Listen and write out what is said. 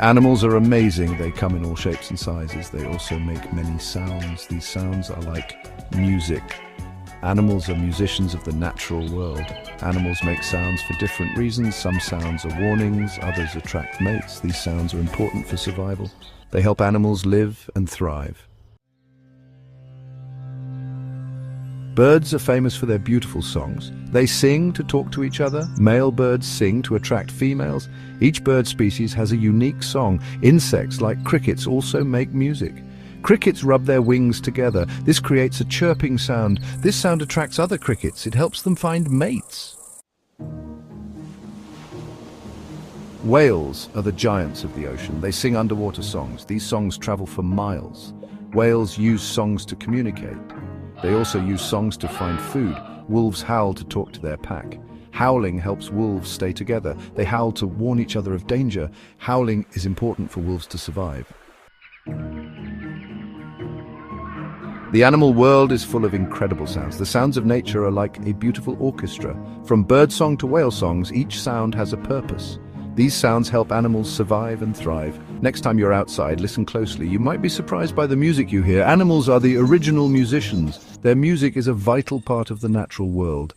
Animals are amazing. They come in all shapes and sizes. They also make many sounds. These sounds are like music. Animals are musicians of the natural world. Animals make sounds for different reasons. Some sounds are warnings, others attract mates. These sounds are important for survival. They help animals live and thrive. Birds are famous for their beautiful songs. They sing to talk to each other. Male birds sing to attract females. Each bird species has a unique song. Insects, like crickets, also make music. Crickets rub their wings together. This creates a chirping sound. This sound attracts other crickets. It helps them find mates. Whales are the giants of the ocean. They sing underwater songs. These songs travel for miles. Whales use songs to communicate. They also use songs to find food. Wolves howl to talk to their pack. Howling helps wolves stay together. They howl to warn each other of danger. Howling is important for wolves to survive. The animal world is full of incredible sounds. The sounds of nature are like a beautiful orchestra. From birdsong to whale songs, each sound has a purpose. These sounds help animals survive and thrive. Next time you're outside, listen closely. You might be surprised by the music you hear. Animals are the original musicians. Their music is a vital part of the natural world.